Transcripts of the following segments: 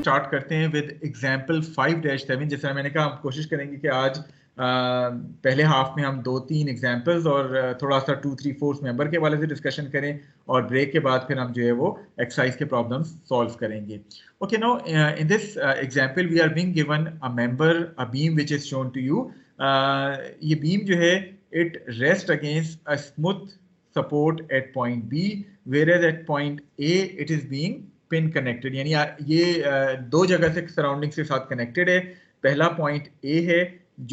Start करते हैं with example 5-7। जैसा मैंने कहा, हम कोशिश करेंगे कि आज पहले हाफ में हम 2-3 एग्जाम्पल्स और थोड़ा सा 2-3 फोर्स मेंबर के हवाले से डिस्कशन करें, और ब्रेक के बाद फिर हम जो है वो एक्सरसाइज के प्रॉब्लम्स सॉल्व करेंगे। Okay, now in this example we are being given a member, a beam which is shown to you. ये बीम जो है it rest against a smooth support at point B, whereas at point A it is being pin connected, यानी ये दो जगह से surrounding के साथ कनेक्टेड है। पहला पॉइंट ए है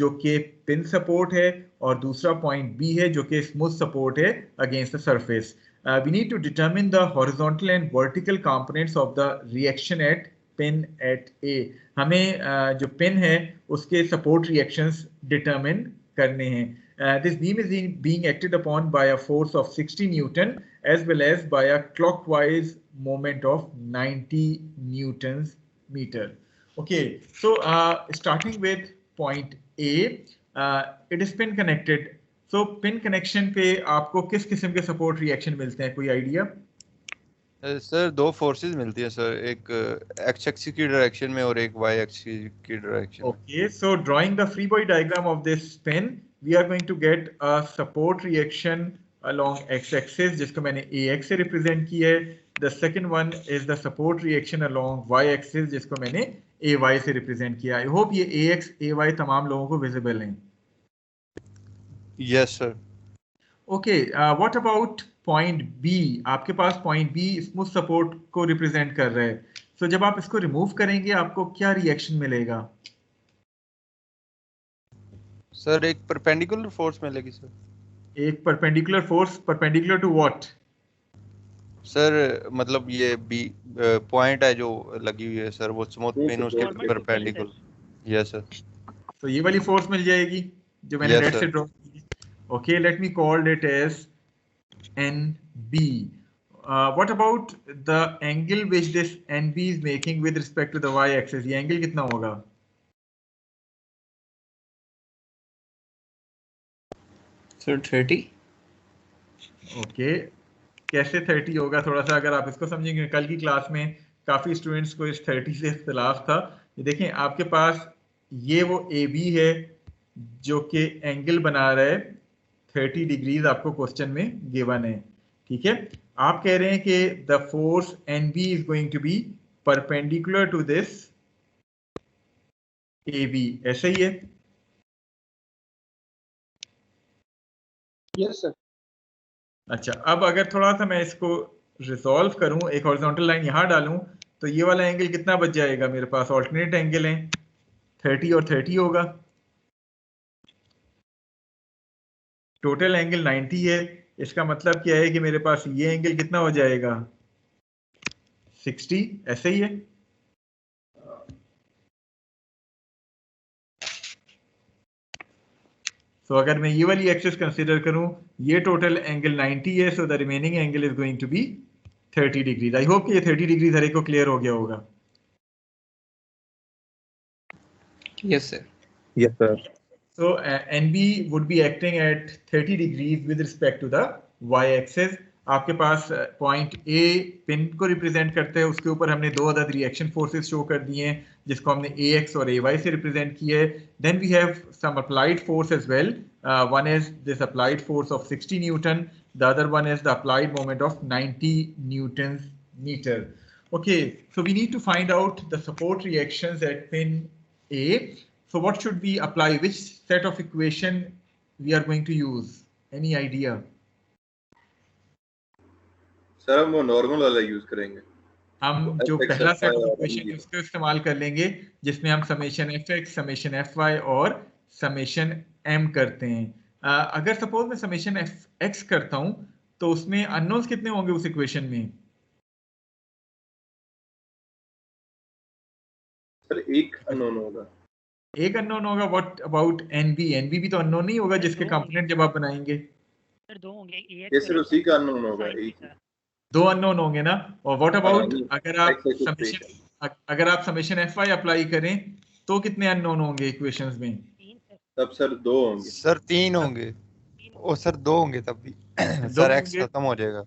जो कि पिन सपोर्ट है, और दूसरा पॉइंट बी है जो कि स्मूथ सपोर्ट है against the surface. We need to determine the horizontal and vertical components of the reaction at pin at A. हमें जो पिन है उसके सपोर्ट रिएक्शंस डिटरमिन करने हैं। This beam is being acted upon by a force of 60 Newton as well as by a clockwise moment of 90 Newtons meter. Okay, so starting with point A, it is pin connected. So pin connection पे आपको किस किस्म के support reaction मिलते हैं, कोई idea? Sir दो forces मिलती है सर, एक एक्स एक्सिस की डायरेक्शन में और एक वाई एक्सिस की डायरेक्शन में। Okay, so drawing the free body diagram of this pin, we are going to get a support reaction along x-axis जिसको मैंने ax से represent किया है। The second one is the support reaction along y-axis जिसको मैंने ay से represent किया है। I hope ये ax, ay तमाम लोगों को visible हैं। Yes sir. Okay, what about point B? आपके पास point B smooth support को represent कर रहा है। So जब आप इसको remove करेंगे आपको क्या reaction मिलेगा? सर एक परपेंडिकुलर फोर्स मिलेगी सर। एक perpendicular force, perpendicular to what? Sir मतलब ये बी पॉइंट है जो लगी हुई है सर, वो स्मूथ पिन उसके परपेंडिकुलर। Yes sir. तो ये वाली फोर्स मिल जाएगी जो मैंने नेट से ड्रॉ की। Okay, let me call it as NB. What about the angle which this NB is making with respect to the y axis? ये एंगल कितना होगा? सर 30। ओके, कैसे 30 होगा? थोड़ा सा अगर आप इसको समझेंगे, कल की क्लास में काफी स्टूडेंट्स को इस 30 से इख्तिलाफ था। ये देखें, आपके पास ये वो AB है जो कि एंगल बना रहा है 30 डिग्रीज, आपको क्वेश्चन में गिवन है। ठीक है, आप कह रहे हैं कि the force NB is going to be perpendicular to this AB, ऐसे ही है? Yes sir. अच्छा, अब अगर थोड़ा सा मैं इसको रिजॉल्व करूं, एक हॉरिजॉन्टल लाइन यहां डालूं, तो ये वाला एंगल कितना बच जाएगा? मेरे पास ऑल्टरनेट एंगल है, 30 और 30 होगा, टोटल एंगल 90 है। इसका मतलब क्या है कि मेरे पास ये एंगल कितना हो जाएगा? 60, ऐसे ही है। तो अगर मैं ये वाली एक्सिस कंसीडर करूं, ये टोटल एंगल 90 है, so the remaining angle is going to be 30 degrees. I hope कि ये 30 डिग्रीज हर एक को क्लियर हो गया होगा। Yes sir. Yes sir. So NB would be acting at 30 degrees with respect to the y-axis. आपके पास point A pin को represent करते हैं, उसके ऊपर हमने दो अदद रिएक्शन फोर्सेस शो कर दिए हैं जिसको हमने AX और AY से रिप्रेजेंट किया है। Then we have some applied force as well. One is this applied force of 60 newton, the other one is the applied moment of 90 newton metre. Okay, so we need to find out the support reactions at pin A. So what should we apply? Which set of equation we are going to use? Any idea? Sir हम वो normal वाला use करेंगे। हम जो पहला set of equation है उसको इस्तेमाल कर लेंगे जिसमें हम समेशन fx, समेशन fy और समेशन m करते हैं। अगर सपोज मैं समेशन fx करता हूं तो उसमें अननोन्स कितने होंगे उस इक्वेशन में? सर एक अननोन होगा। एक अननोन होगा। What about NB? NB भी तो अननोन नहीं होगा जिसके कंपोनेंट जब आप बनाएंगे। सर दो होंगे, ये सर उसी का अननोन होगा, एक दो अननोन होंगे ना। और व्हाट अबाउट अगर आप समेशन fy अप्लाई करें तो कितने अननोन होंगे इक्वेशंस में? तब सर दो होंगे। सर तीन होंगे। ओ सर दो होंगे तब भी। सर x खत्म हो जाएगा।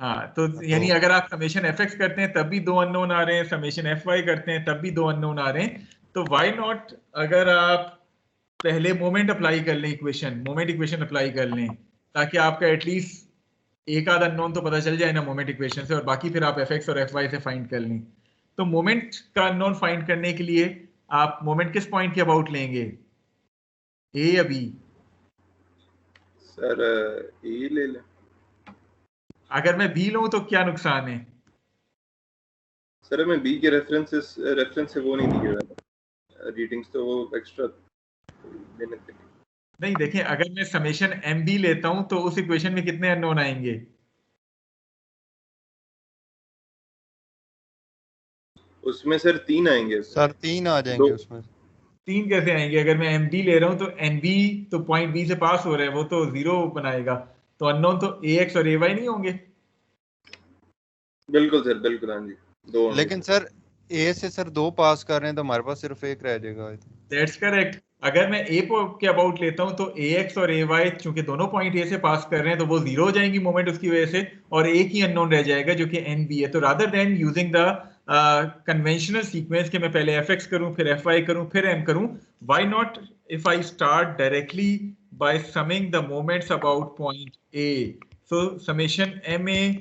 हाँ, तो यानी अगर आप समेशन एफ एक्स करते हैं तब भी 2 अननोन आ रहे हैं, समेशन एफ वाई करते हैं तब भी 2 अननोन आ रहे हैं, तो व्हाई नॉट अगर आप पहले मोमेंट अप्लाई कर लें, मोमेंट इक्वेशन अप्लाई कर लें, ताकि आपका एटलीस्ट एक आध अननोन तो पता चल जाए ना मोमेंट इक्वेशन से, और बाकी फिर आप एफ एक्स और एफ वाई से फाइंड कर लें। तो मोमेंट का अननोन फाइंड करने के लिए आप मोमेंट किस पॉइंट के अबाउट लेंगे, ए या बी? सर ए ले लें। अगर मैं बी लूं तो क्या नुकसान है? सर मैं बी के रेफरेंस से वो नहीं दिए हुए रीडिंग्स, तो वो एक्स्ट्रा देने थे। नहीं, देखिए अगर मैं समेशन एम बी लेता हूं तो उस इक्वेशन में कितने अननोन आएंगे? उसमें सर 3 आएंगे। सर 3 आ जाएंगे उसमें। 3 कैसे आएंगे? अगर मैं एम बी ले रहा हूं तो एन बी तो पॉइंट बी से पास हो रहा है, वो तो 0 बनाएगा, तो अननोन तो ए एक्स और ए वाई नहीं होंगे? बिल्कुल सर, बिल्कुल, हाँ जी, 2। लेकिन सर ए से सर 2 पास कर रहे हैं तो हमारे पास सिर्फ 1 रह जाएगा। That's correct. अगर मैं ए के अबाउट लेता हूं तो ए एक्स और ए वाई चूंकि दोनों पॉइंट ए से पास कर रहे हैं तो वो 0 हो जाएंगी मोमेंट उसकी वजह से, और एक ही अननोन रह जाएगा जो कि एन बी है। तो rather than using the conventional sequence के मैं पहले एफ एक्स करूं, फिर एफ वाई करूं, फिर एम करूं, why not if I start directly by summing the moments about point A. So summation M A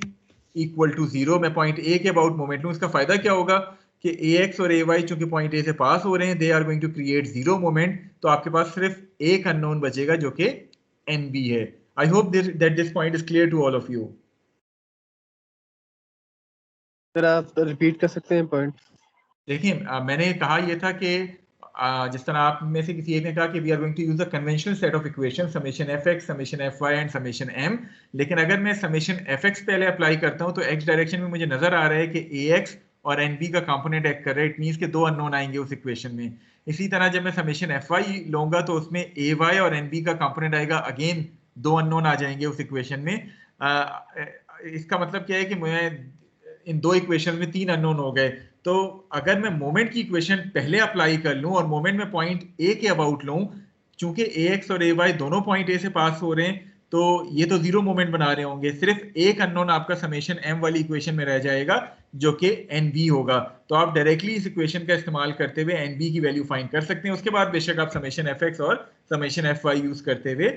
equal to 0, मैं पॉइंट ए के अबाउट मोमेंट लूं। इसका फायदा क्या होगा कि ए एक्स और ए वाई चूंकि पॉइंट ए से पास हो रहे हैं, they are going to create 0 moment, तो आपके पास सिर्फ एक अननोन बचेगा जो कि एन बी है। I hope that this point is clear to all of you. Sir आप रिपीट कर सकते हैं पॉइंट? देखिए मैंने कहा यह था कि जिस तरह आप में से किसी एक ने कहा कि we are going to use the conventional set of equation, summation F X, summation F Y and summation M. लेकिन अगर मैं समेशन एफ एक्स पहले अप्लाई करता हूं तो एक्स डायरेक्शन में मुझे नजर आ रहा है कि ए एक्स और एन बी का कंपोनेंट एक्ट कर रहा है, इट मीन्स के 2 अननोन आएंगे उस इक्वेशन में। इसी तरह जब मैं समेशन एफ वाई लूंगा तो उसमें ए वाई और एन बी का कंपोनेंट आएगा, अगेन 2 अननोन आ जाएंगे उस इक्वेशन में। इसका मतलब क्या है कि मुझे इन 2 इक्वेशन में 3 अननोन हो गए। तो अगर मैं मोमेंट की इक्वेशन पहले अप्लाई कर लूं और मोमेंट में पॉइंट ए के अबाउट लूं, चूंकि ए एक्स और ए वाई दोनों पॉइंट ए से पास हो रहे हैं तो ये तो 0 मोमेंट बना रहे होंगे, सिर्फ एक अननोन आपका समेशन एम वाली इक्वेशन में रह जाएगा जो कि एन बी होगा। तो आप डायरेक्टली इस इक्वेशन का इस्तेमाल करते हुए एन बी की वैल्यू फाइंड कर सकते हैं। उसके बाद बेशक आप समेशन एफ एक्स और समेशन एफ वाई यूज करते हुए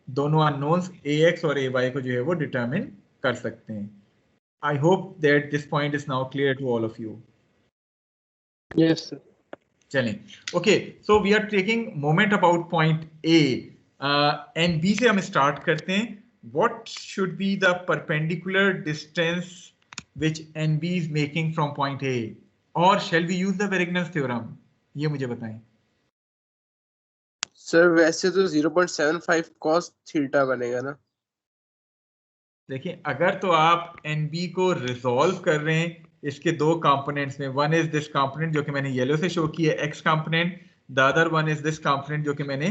दोनों अननोन्स ए एक्स और ए वाई को जो है वो डिटरमिन कर सकते हैं। I hope that this point is now clear to all of you. Yes, sir. चलें, okay, so we are taking moment about point A and B से हम start करते हैं। What should be the perpendicular distance which NB is making from point A? Or shall we use the Varignon's theorem? ये मुझे बताएं। Sir वैसे तो 0.75 cos theta बनेगा ना? देखिए अगर तो आप NB को रिजॉल्व कर रहे हैं इसके 2 कंपोनेंट्स में, वन इज दिस कंपोनेंट जो कि मैंने येलो से शो किया है, x component, the other one is this component जो कि मैंने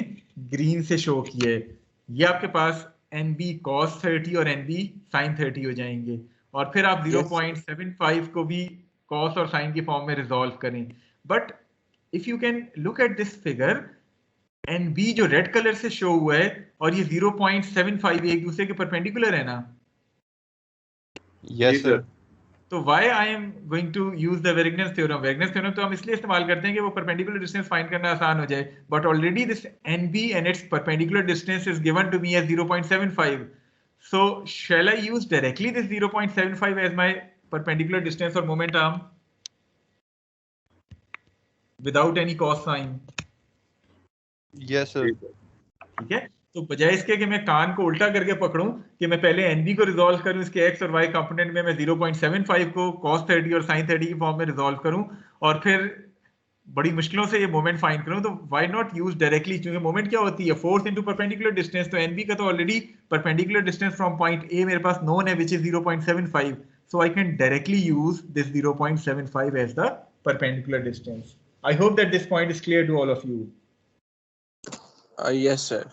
ग्रीन से शो किया है, ये आपके पास NB cos 30 और NB sin 30 हो जाएंगे। और फिर आप 0.75 को भी cos और sin की फॉर्म में रिजॉल्व करें। But if you can look at this figure, NB जो रेड कलर से शो हुआ है और ये 0.75 एक दूसरे के परपेंडिकुलर है ना? Yes sir. तो why I am going to use the Varignon's theorem? Varignon's theorem तो हम इसलिए इस्तेमाल करते हैं कि वो perpendicular distance find करना आसान हो जाए। But already this NB and its perpendicular distance is given to me as 0.75. So shall I use directly this 0.75 as my perpendicular distance or moment arm without any cos sign? Yes sir. ठीक है, तो बजाय इसके कि मैं कान को उल्टा करके पकड़ूं कि मैं पहले NB को रिजॉल्व करूं इसके x और y कंपोनेंट में, मैं 0.75 को cos 30 और sin 30 की फॉर्म में रिजॉल्व करूं और फिर बड़ी मुश्किलों से ये मोमेंट फाइंड करूं, तो व्हाई नॉट यूज डायरेक्टली? क्योंकि मोमेंट क्या होती है? Force into perpendicular distance. तो NB का तो already perpendicular distance from point A मेरे पास नोन है, which is 0.75, so I can directly use this 0.75 as the perpendicular distance. I hope that this point is clear to all of you. Yes sir.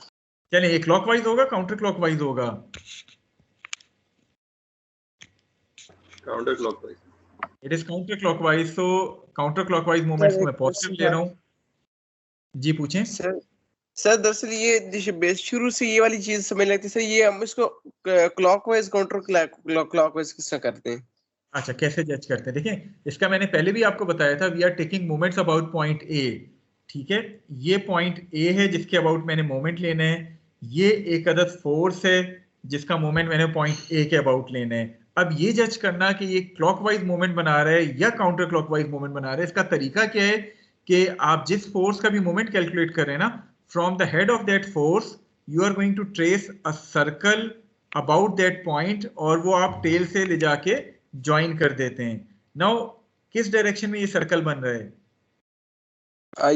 चलिए, ये clockwise होगा counter clockwise होगा? Counter clockwise. It is counter clockwise. So counter clockwise moments को मैं positive ले रहा हूं। जी पूछें। सर सर दरअसल ये शुरू से ये वाली चीज समझ लगती है सर, ये हम इसको क्लॉकवाइज काउंटर क्लॉकवाइज किस तरह करते हैं? अच्छा, कैसे जज करते हैं? देखिए, इसका मैंने पहले भी आपको बताया था, we are taking moments about point A. ठीक है, ये पॉइंट ए है जिसके अबाउट मैंने मोमेंट लेने हैं। ये एक अदद फोर्स है जिसका मोमेंट मैंने पॉइंट ए के अबाउट लेना है। अब ये जज करना कि ये क्लॉकवाइज मोमेंट बना रहा है या काउंटर क्लॉकवाइज मोमेंट बना रहा है, इसका तरीका क्या है कि आप जिस फोर्स का भी मोमेंट कैलकुलेट कर रहे हैं ना, from the head of that force you are going to trace a circle about that point, और वो आप टेल से ले जाके ज्वाइन कर देते हैं। नाउ किस डायरेक्शन में ये सर्कल बन रहा है?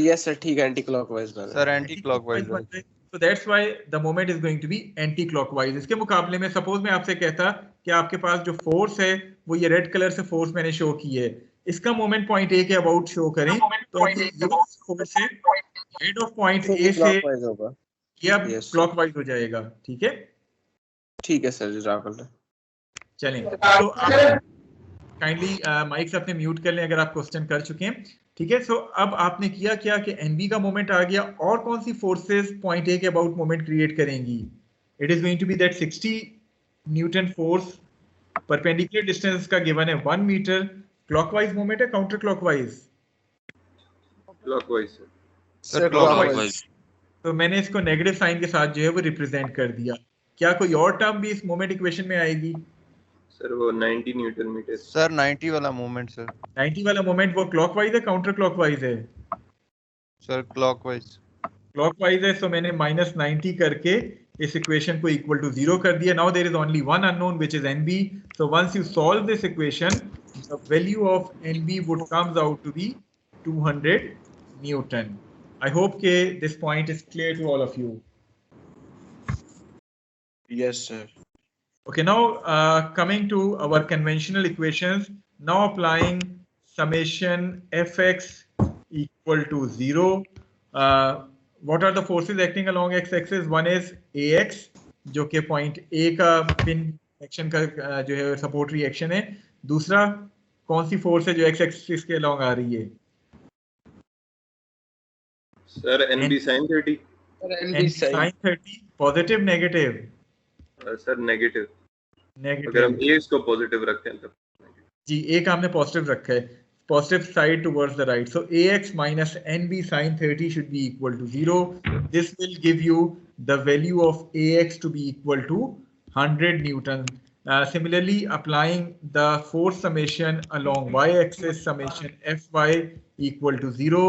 यस सर, ठीक है, एंटी क्लॉकवाइज बन रहा है sir anti clockwise. So that's why the moment is going to be anti-clockwise। इसके मुकाबले में सपोज मैं आपसे कहता कि आपके पास जो फोर्स है वो ये रेड कलर से फोर्स मैंने शो की है, इसका मोमेंट पॉइंट ए के अबाउट शो करें तो ये फोर्स है हेड ऑफ पॉइंट ए से ये अब क्लॉकवाइज हो जाएगा। ठीक है, ठीक है सर, जज़ाकल्लाह। चलें, तो आप काइंडली माइक्स अपने म्यूट कर लें अगर आप क्वेश्चन कर चुके हैं। ठीक है, सो अब आपने किया क्या कि एनबी का मोमेंट आ गया, और कौन सी फोर्सेस पॉइंट ए के अबाउट मोमेंट क्रिएट करेंगी? It is going to be that 60 newton force, perpendicular distance का गिवन है 1 मीटर। क्लॉकवाइज मोमेंट है counter clockwise? Clockwise sir clockwise. तो मैंने इसको नेगेटिव साइन के साथ जो है वो रिप्रेजेंट कर दिया। क्या कोई और टर्म भी इस मोमेंट इक्वेशन में आएगी? सर वो 90 न्यूटन मीटर। सर 90 वाला मोमेंट सर। 90 वाला मोमेंट वो क्लॉकवाइज है काउंटर क्लॉकवाइज है? Sir clockwise. क्लॉकवाइज है, सो मैंने -90 करके इस इक्वेशन को इक्वल टू 0 कर दिया। Now there is only one unknown which is NB. So once you solve this equation the value of NB would comes out to be 200 newton. I hope के this point is clear to all of you. Yes sir. Okay, now coming to our conventional equations, now applying summation fx equal to 0. What are the forces acting along x-axis? One is ax, जो कि point A का pin action का जो है support reaction है। दूसरा कौन सी force है जो x-axis के along आ रही है? Sir nb sin 30। nb sin 30 positive negative? Sir negative. Negative. अगर हम ए इसको पॉजिटिव रखते हैं तब जी, ए का हमने पॉजिटिव रखा है, positive side towards the right. So ax minus nb sin 30 should be equal to 0. This will give you the value of ax to be equal to 100 Newton. Similarly, applying the force summation along y-axis, summation fy equal to 0.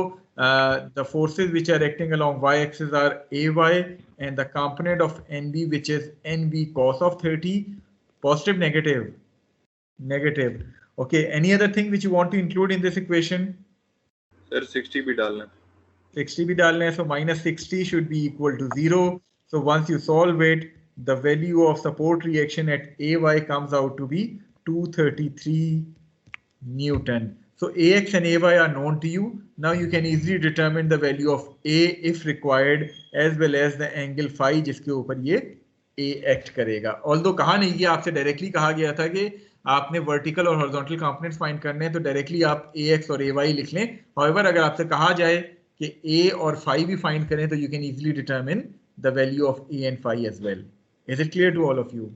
The forces which are acting along y-axis are ay and the component of nb which is nb cos of 30. Positive, negative? Negative. Okay, any other thing which you want to include in this equation? Sir 60 भी डालना है। 60 भी डालना है, so -60 should be equal to 0. So once you solve it, the value of support reaction at ay comes out to be 233 Newton. So ax and ay are known to you. Now you can easily determine the value of a if required, as well as the angle phi जिसके ऊपर ये ए act करेगा। Although कहा नहीं गया, आपसे directly कहा गया था कि आपने वर्टिकल और हॉरिजॉन्टल कंपोनेंट्स फाइंड करने हैं, तो डायरेक्टली आप ए एक्स और ए वाई लिख लें। हाउएवर अगर आपसे कहा जाए कि ए और फाई भी फाइंड करें तो you can easily determine the value of A and phi as well. Is it clear to all of you?